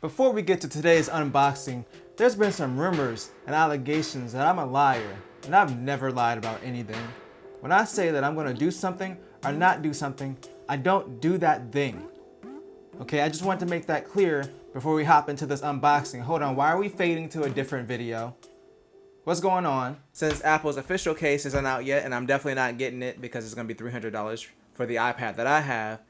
Before we get to today's unboxing, there's been some rumors and allegations that I'm a liar, and I've never lied about anything. When I say that I'm gonna do something or not do something, I don't do that thing. Okay, I just want to make that clear before we hop into this unboxing. Hold on, why are we fading to a different video? What's going on? Since Apple's official case isn't out yet, and I'm definitely not getting it because it's gonna be $300 for the iPad that I have.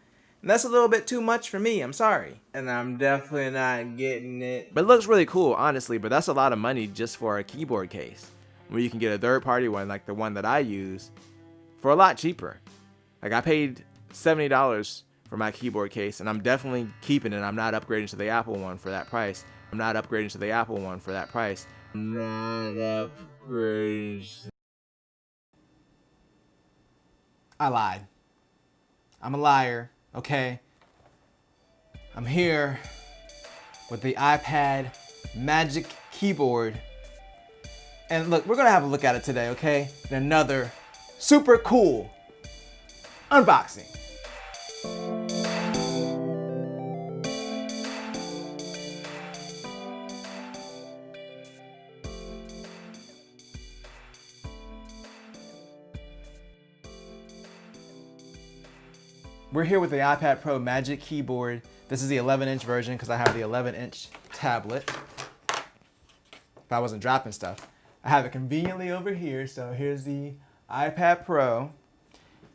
And that's a little bit too much for me, I'm sorry. And I'm definitely not getting it. But it looks really cool, honestly, but that's a lot of money just for a keyboard case. Where you can get a third-party one, like the one that I use, for a lot cheaper. Like, I paid $70 for my keyboard case, and I'm definitely keeping it. I'm not upgrading to the Apple one for that price. I'm not lied. I'm a liar, okay? I'm here with the iPad Magic Keyboard. And look, we're gonna have a look at it today, okay? In another super cool unboxing. We're here with the iPad Pro Magic Keyboard. This is the 11-inch version because I have the 11-inch tablet. If I wasn't dropping stuff. I have it conveniently over here. So here's the iPad Pro.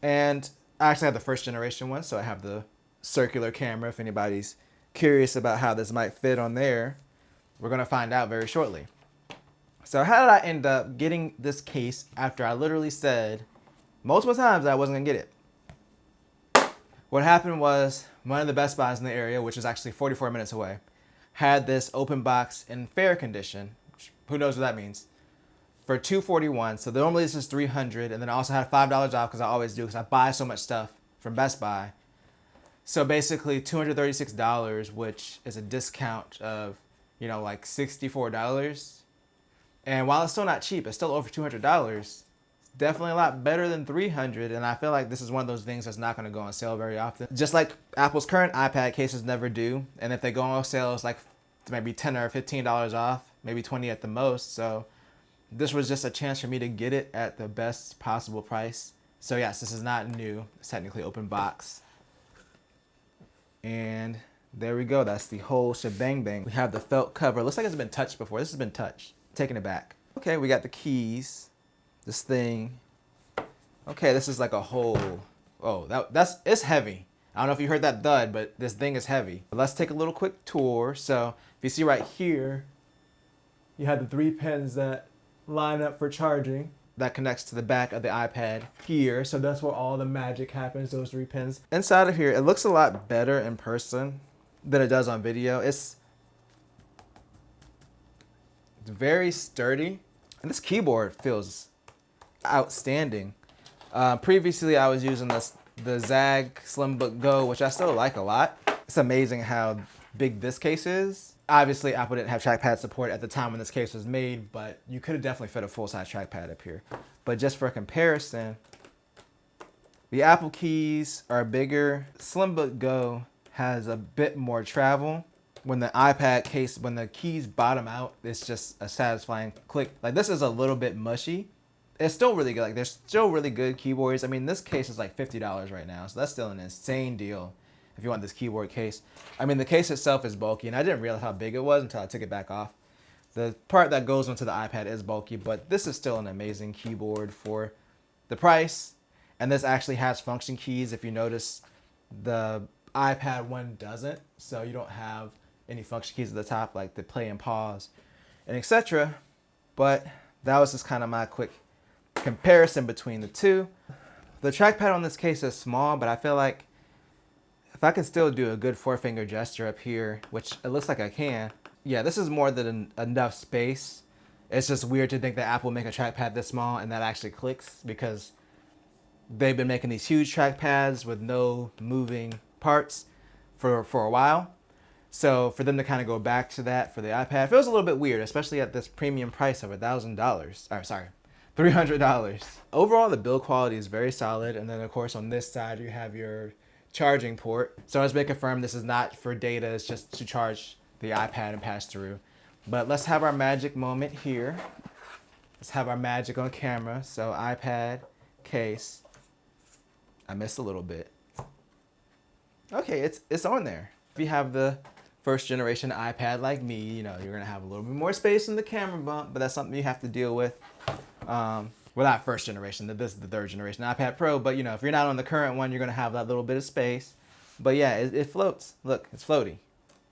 And I actually have the first generation one, so I have the circular camera if anybody's curious about how this might fit on there. We're gonna find out very shortly. So how did I end up getting this case after I literally said multiple times that I wasn't gonna get it? What happened was one of the Best Buys in the area, which is actually 44 minutes away, had this open box in fair condition, which, who knows what that means, for $241. So normally this is $300, and then I also had $5 off because I always do because I buy so much stuff from Best Buy. So basically $236, which is a discount of, like $64. And while it's still not cheap, it's still over $200. Definitely a lot better than $300, and I feel like this is one of those things that's not going to go on sale very often. Just like Apple's current iPad cases never do, and if they go on sale, it's like maybe $10 or $15 off, maybe $20 at the most. So this was just a chance for me to get it at the best possible price. So yes, this is not new. It's technically open box. And there we go. That's the whole shebang bang. We have the felt cover. Looks like it's been touched before. This has been touched. Taking it back. Okay, we got the keys. This thing, okay, this is like a whole, it's heavy. I don't know if you heard that thud, but this thing is heavy. But let's take a little quick tour. So if you see right here, you have the 3 pins that line up for charging. That connects to the back of the iPad here. So that's where all the magic happens, those 3 pins. Inside of here, it looks a lot better in person than it does on video. It's very sturdy. And this keyboard feels outstanding. Previously, I was using the Zag Slimbook Go, which I still like a lot. It's amazing how big this case is. Obviously, Apple didn't have trackpad support at the time when this case was made, but you could have definitely fit a full-size trackpad up here. But just for comparison, the Apple keys are bigger. Slimbook Go has a bit more travel. When the iPad case, when the keys bottom out, it's just a satisfying click. Like, this is a little bit mushy. It's still really good. Like, there's still really good keyboards. I mean, this case is like $50 right now, so that's still an insane deal if you want this keyboard case. I mean, the case itself is bulky, and I didn't realize how big it was until I took it back off. The part that goes onto the iPad is bulky, but this is still an amazing keyboard for the price. And this actually has function keys. If you notice, the iPad one doesn't, so you don't have any function keys at the top, like the play and pause and etc. But that was just kind of my quick comparison between the two. The trackpad on this case is small, but I feel like if I can still do a good 4-finger gesture up here, which it looks like I can, yeah, this is more than enough space. It's just weird to think that Apple make a trackpad this small and that actually clicks, because they've been making these huge trackpads with no moving parts for a while. So for them to kind of go back to that for the iPad feels a little bit weird, especially at this premium price of $300. Overall, the build quality is very solid. And then of course on this side, you have your charging port. So it's been confirmed this is not for data, it's just to charge the iPad and pass through. But let's have our magic moment here. Let's have our magic on camera. So iPad, case. I missed a little bit. Okay, it's on there. If you have the first generation iPad like me, you know, you're gonna have a little bit more space in the camera bump, but that's something you have to deal with. Well, not first generation, this is the third generation iPad Pro, but you know, if you're not on the current one, you're gonna have that little bit of space. But yeah, it floats. Look, it's floaty.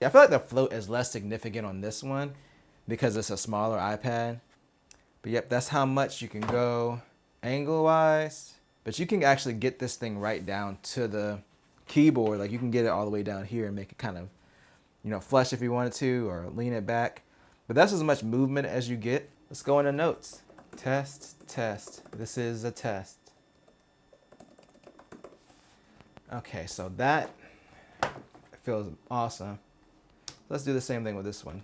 I feel like the float is less significant on this one because it's a smaller iPad. But yep, that's how much you can go angle-wise. But you can actually get this thing right down to the keyboard. Like you can get it all the way down here and make it kind of, you know, flush if you wanted to, or lean it back. But that's as much movement as you get. Let's go into notes. Test, test. This is a test. Okay, so that feels awesome. Let's do the same thing with this one.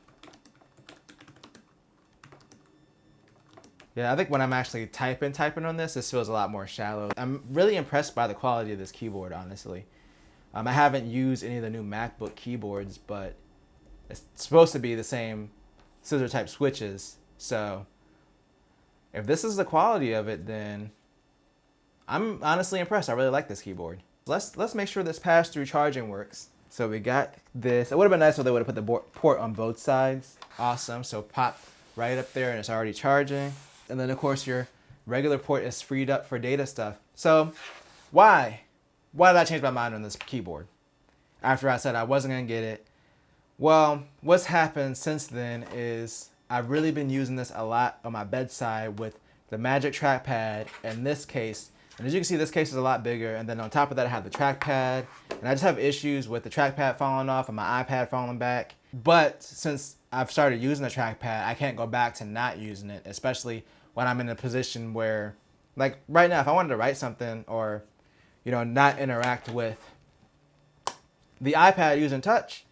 Yeah, I think when I'm actually typing on this feels a lot more shallow. I'm really impressed by the quality of this keyboard, honestly. I haven't used any of the new MacBook keyboards, but it's supposed to be the same scissor type switches. So if this is the quality of it, then I'm honestly impressed. I really like this keyboard. Let's make sure this pass-through charging works. So we got this. It would have been nice if they would have put the port on both sides. Awesome. So pop right up there and it's already charging. And then of course your regular port is freed up for data stuff. So why did I change my mind on this keyboard after I said I wasn't gonna get it? Well, what's happened since then is I've really been using this a lot on my bedside with the Magic Trackpad and this case. And as you can see, this case is a lot bigger. And then on top of that, I have the trackpad. And I just have issues with the trackpad falling off and my iPad falling back. But since I've started using the trackpad, I can't go back to not using it, especially when I'm in a position where, like right now, if I wanted to write something or, you know, not interact with the iPad using touch,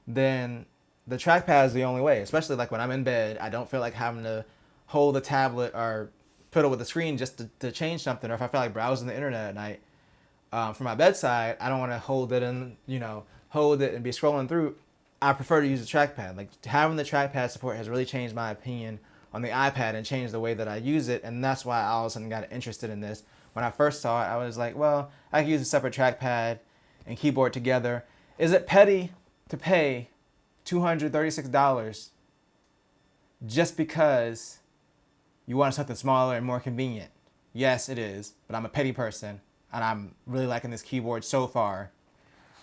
then the trackpad is the only way, especially like when I'm in bed. I don't feel like having to hold the tablet or fiddle with the screen just to change something, or if I feel like browsing the internet at night. For my bedside, I don't want to hold it and, you know, hold it and be scrolling through. I prefer to use the trackpad. Like having the trackpad support has really changed my opinion on the iPad and changed the way that I use it. And that's why I all of a sudden got interested in this. When I first saw it, I was like, well, I can use a separate trackpad and keyboard together. Is it petty to pay $236 just because you want something smaller and more convenient? Yes, it is, but I'm a petty person and I'm really liking this keyboard so far.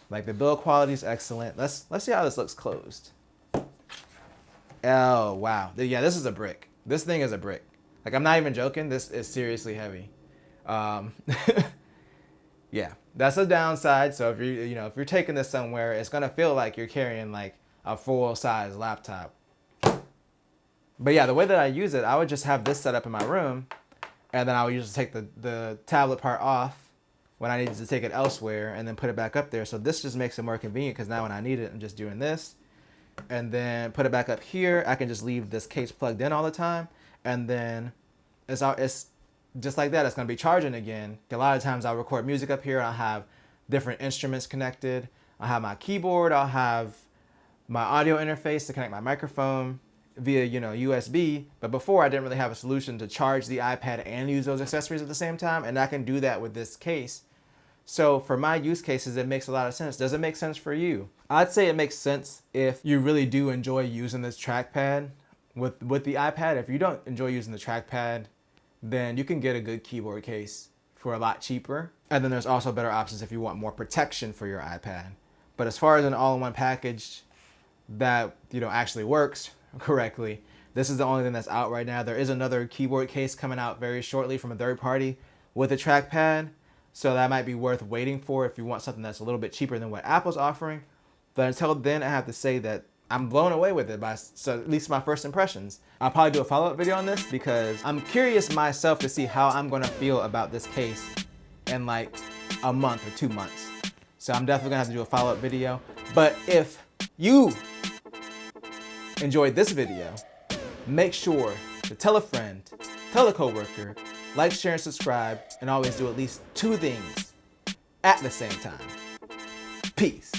Like the build quality is excellent. Let's see how this looks closed. Oh, wow. Yeah, this is a brick. This thing is a brick. Like I'm not even joking. This is seriously heavy. Yeah, that's a downside. So if you're taking this somewhere, it's gonna feel like you're carrying like a full-size laptop. But yeah, the way that I use it, I would just have this set up in my room, and then I would usually take the tablet part off when I needed to take it elsewhere, and then put it back up there. So this just makes it more convenient because now when I need it, I'm just doing this, and then put it back up here. I can just leave this case plugged in all the time, and then it's just like that. It's gonna be charging again. A lot of times I'll record music up here. I'll have different instruments connected. I'll have my keyboard. I'll have my audio interface to connect my microphone via, you know, USB. But before I didn't really have a solution to charge the iPad and use those accessories at the same time. And I can do that with this case. So for my use cases, it makes a lot of sense. Does it make sense for you? I'd say it makes sense if you really do enjoy using this trackpad with the iPad. If you don't enjoy using the trackpad, then you can get a good keyboard case for a lot cheaper. And then there's also better options if you want more protection for your iPad. But as far as an all-in-one package that, you know, actually works correctly, this is the only thing that's out right now. There is another keyboard case coming out very shortly from a third party with a trackpad. So that might be worth waiting for if you want something that's a little bit cheaper than what Apple's offering. But until then, I have to say that I'm blown away with it, so at least my first impressions. I'll probably do a follow-up video on this because I'm curious myself to see how I'm gonna feel about this case in like a month or 2 months. So I'm definitely gonna have to do a follow-up video. But if you enjoyed this video, make sure to tell a friend, tell a coworker, like, share, and subscribe, and always do at least 2 things at the same time. Peace.